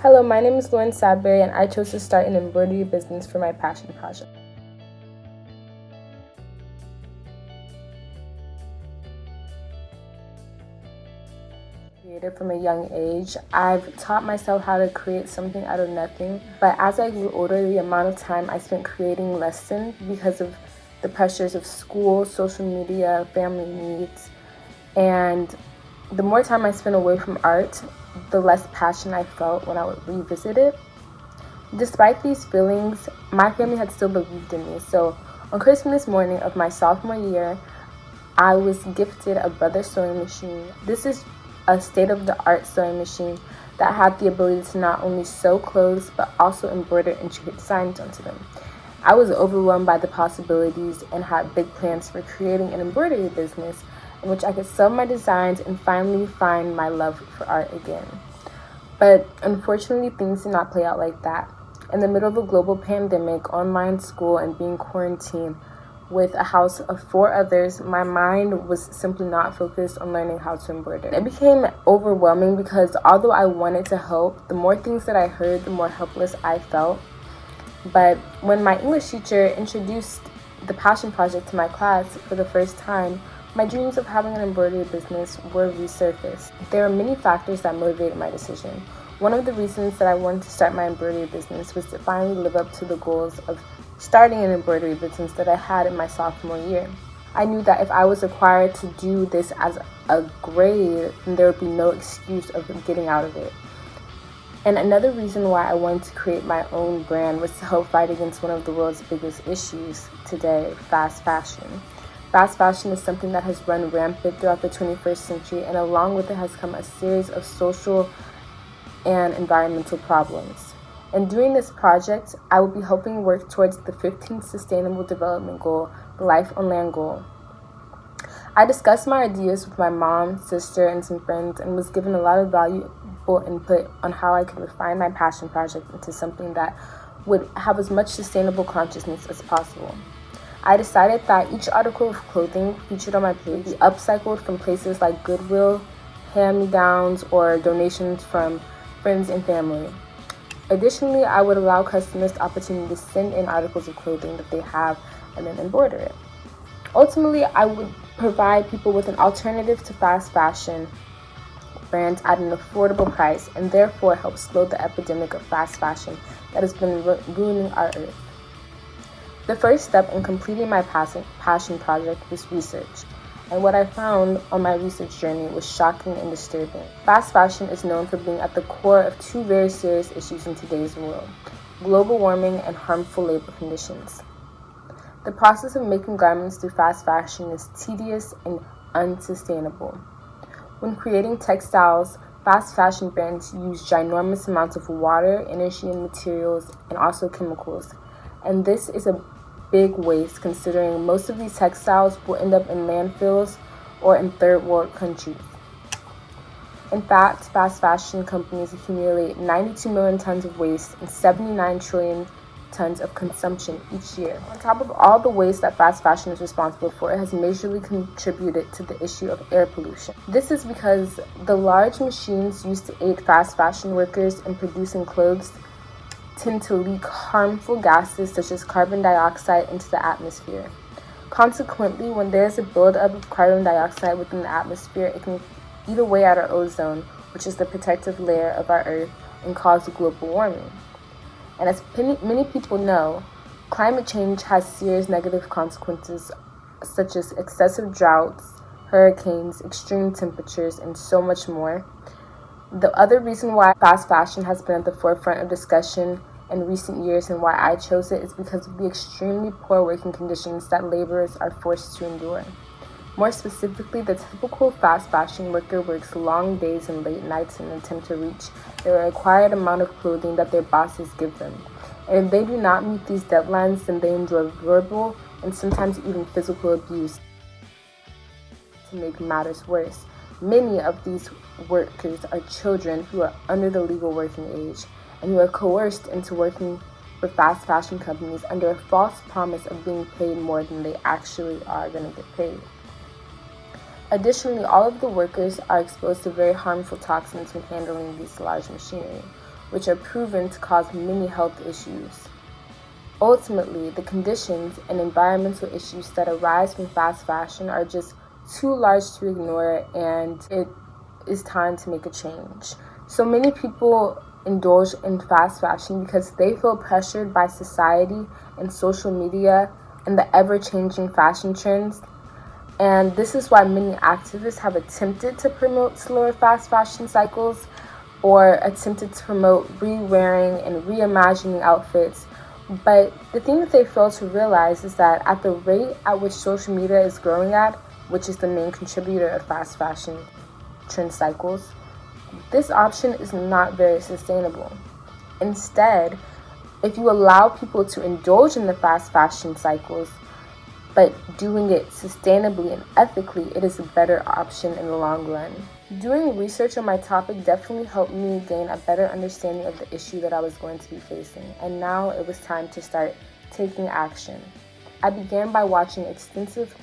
Hello, my name is Lauren Sadberry, and I chose to start an embroidery business for my passion project. Created from a young age. I've taught myself how to create something out of nothing, but as I grew older, the amount of time I spent creating lessened because of the pressures of school, social media, family needs, and the more time I spent away from art, the less passion I felt when I would revisit it. Despite these feelings, my family had still believed in me. So on Christmas morning of my sophomore year, I was gifted a Brother sewing machine. This is a state-of-the-art sewing machine that had the ability to not only sew clothes, but also embroider intricate designs onto them. I was overwhelmed by the possibilities and had big plans for creating an embroidery business in which I could sell my designs and finally find my love for art again. But unfortunately, things did not play out like that. In the middle of a global pandemic, online school, and being quarantined with a house of 4 others, my mind was simply not focused on learning how to embroider. It became overwhelming because although I wanted to help, the more things that I heard, the more helpless I felt. But when my English teacher introduced the passion project to my class for the first time, my dreams of having an embroidery business were resurfaced. There are many factors that motivated my decision. One of the reasons that I wanted to start my embroidery business was to finally live up to the goals of starting an embroidery business that I had in my sophomore year. I knew that if I was required to do this as a grade, then there would be no excuse of getting out of it. And another reason why I wanted to create my own brand was to help fight against one of the world's biggest issues today, fast fashion. Fast fashion is something that has run rampant throughout the 21st century, and along with it has come a series of social and environmental problems. In doing this project, I will be helping work towards the 15th Sustainable Development Goal, the Life on Land Goal. I discussed my ideas with my mom, sister, and some friends, and was given a lot of valuable input on how I could refine my passion project into something that would have as much sustainable consciousness as possible. I decided that each article of clothing featured on my page would be upcycled from places like Goodwill, hand-me-downs, or donations from friends and family. Additionally, I would allow customers the opportunity to send in articles of clothing that they have and then embroider it. Ultimately, I would provide people with an alternative to fast fashion brands at an affordable price, and therefore help slow the epidemic of fast fashion that has been ruining our earth. The first step in completing my passion project was research, and what I found on my research journey was shocking and disturbing. Fast fashion is known for being at the core of 2 very serious issues in today's world: global warming and harmful labor conditions. The process of making garments through fast fashion is tedious and unsustainable. When creating textiles, fast fashion brands use ginormous amounts of water, energy, and materials, and also chemicals. And this is a big waste, considering most of these textiles will end up in landfills or in third world countries. In fact, fast fashion companies accumulate 92 million tons of waste and 79 trillion tons of consumption each year. On top of all the waste that fast fashion is responsible for, it has majorly contributed to the issue of air pollution. This is because the large machines used to aid fast fashion workers in producing clothes tend to leak harmful gases such as carbon dioxide into the atmosphere. Consequently, when there is a buildup of carbon dioxide within the atmosphere, it can eat away at our ozone, which is the protective layer of our Earth, and cause global warming. And as many people know, climate change has serious negative consequences such as excessive droughts, hurricanes, extreme temperatures, and so much more. The other reason why fast fashion has been at the forefront of discussion in recent years and why I chose it is because of the extremely poor working conditions that laborers are forced to endure. More specifically, the typical fast fashion worker works long days and late nights in an attempt to reach the required amount of clothing that their bosses give them. And if they do not meet these deadlines, then they endure verbal and sometimes even physical abuse. To make matters worse, many of these workers are children who are under the legal working age and who are coerced into working for fast fashion companies under a false promise of being paid more than they actually are going to get paid. Additionally, all of the workers are exposed to very harmful toxins when handling these large machinery. which are proven to cause many health issues. Ultimately, the conditions and environmental issues that arise from fast fashion are just too large to ignore, and it is time to make a change. So many people indulge in fast fashion because they feel pressured by society and social media and the ever-changing fashion trends. And this is why many activists have attempted to promote slower fast fashion cycles or attempted to promote re-wearing and reimagining outfits. But the thing that they fail to realize is that at the rate at which social media is growing at, which is the main contributor of fast fashion trend cycles, this option is not very sustainable. Instead, if you allow people to indulge in the fast fashion cycles, but doing it sustainably and ethically, it is a better option in the long run. Doing research on my topic definitely helped me gain a better understanding of the issue that I was going to be facing, and now it was time to start taking action. I began by watching extensive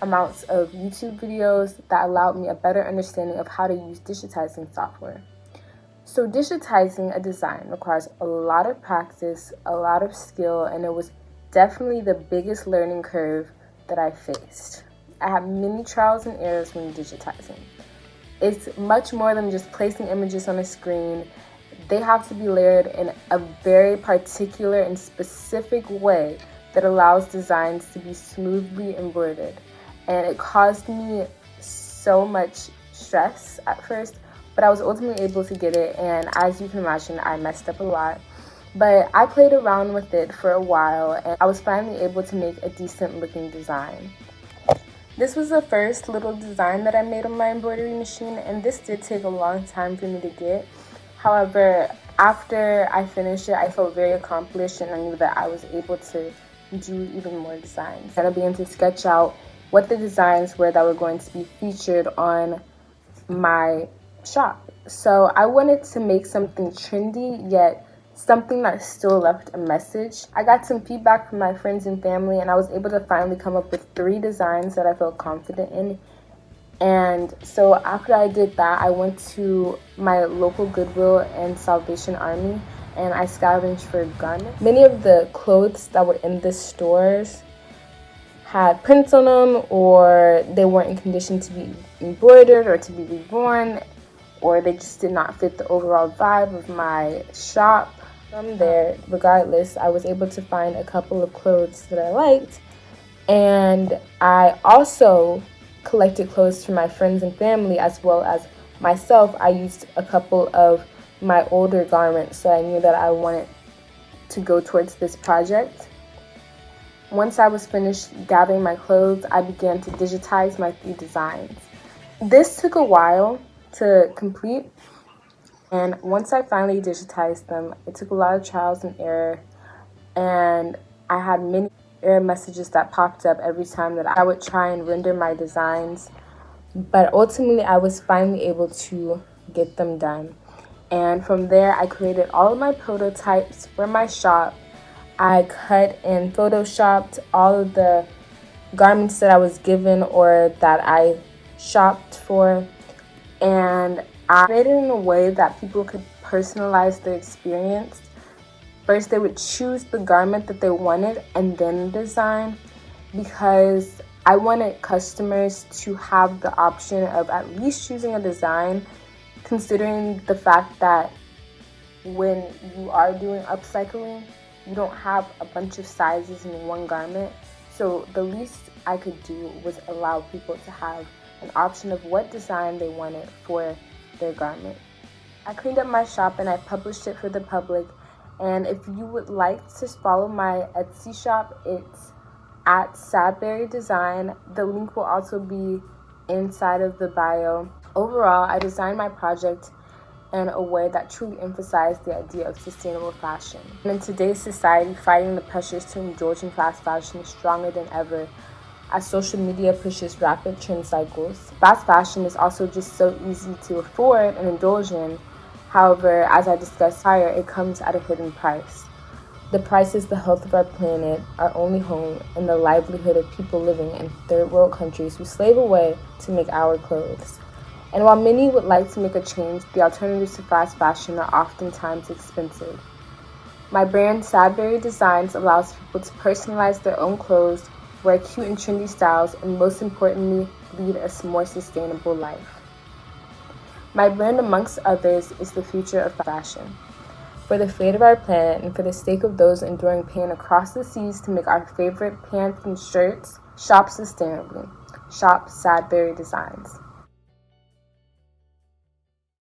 amounts of YouTube videos that allowed me a better understanding of how to use digitizing software. So digitizing a design requires a lot of practice, a lot of skill, and it was definitely the biggest learning curve that I faced. I had many trials and errors when digitizing. It's much more than just placing images on a screen. They have to be layered in a very particular and specific way that allows designs to be smoothly embroidered. And it caused me so much stress at first, but I was ultimately able to get it, and as you can imagine, I messed up a lot. But I played around with it for a while, and I was finally able to make a decent looking design. This was the first little design that I made on my embroidery machine, and this did take a long time for me to get. However, after I finished it, I felt very accomplished, and I knew that I was able to do even more designs. And I began to sketch out what the designs were that were going to be featured on my shop. So I wanted to make something trendy, yet something that still left a message. I got some feedback from my friends and family, and I was able to finally come up with 3 designs that I felt confident in. And so after I did that, I went to my local Goodwill and Salvation Army, and I scavenged for a gun. Many of the clothes that were in the stores had prints on them, or they weren't in condition to be embroidered or to be reborn, or they just did not fit the overall vibe of my shop. From there, regardless, I was able to find a couple of clothes that I liked, and I also collected clothes for my friends and family as well as myself. I used a couple of my older garments, so I knew that I wanted to go towards this project. Once I was finished gathering my clothes, I began to digitize my 3 designs. This took a while to complete, and once I finally digitized them, it took a lot of trials and error, and I had many error messages that popped up every time that I would try and render my designs, but ultimately I was finally able to get them done. And from there, I created all of my prototypes for my shop. I cut and photoshopped all of the garments that I was given or that I shopped for, and I made it in a way that people could personalize their experience. First, they would choose the garment that they wanted and then design, because I wanted customers to have the option of at least choosing a design, considering the fact that when you are doing upcycling, you don't have a bunch of sizes in one garment. So the least I could do was allow people to have an option of what design they wanted for their garment. I cleaned up my shop and I published it for the public. And if you would like to follow my Etsy shop, it's at SadberryDesign. The link will also be inside of the bio. Overall, I designed my project in a way that truly emphasized the idea of sustainable fashion. And in today's society, fighting the pressures to indulge in fast fashion is stronger than ever, as social media pushes rapid trend cycles. Fast fashion is also just so easy to afford and indulge in. However, as I discussed prior, it comes at a hidden price. The price is the health of our planet, our only home, and the livelihood of people living in third world countries who slave away to make our clothes. And while many would like to make a change, the alternatives to fast fashion are oftentimes expensive. My brand SadberryDesign allows people to personalize their own clothes, wear cute and trendy styles, and most importantly, lead a more sustainable life. My brand, amongst others, is the future of fashion. For the fate of our planet and for the sake of those enduring pain across the seas to make our favorite pants and shirts, shop sustainably. Shop SadberryDesign.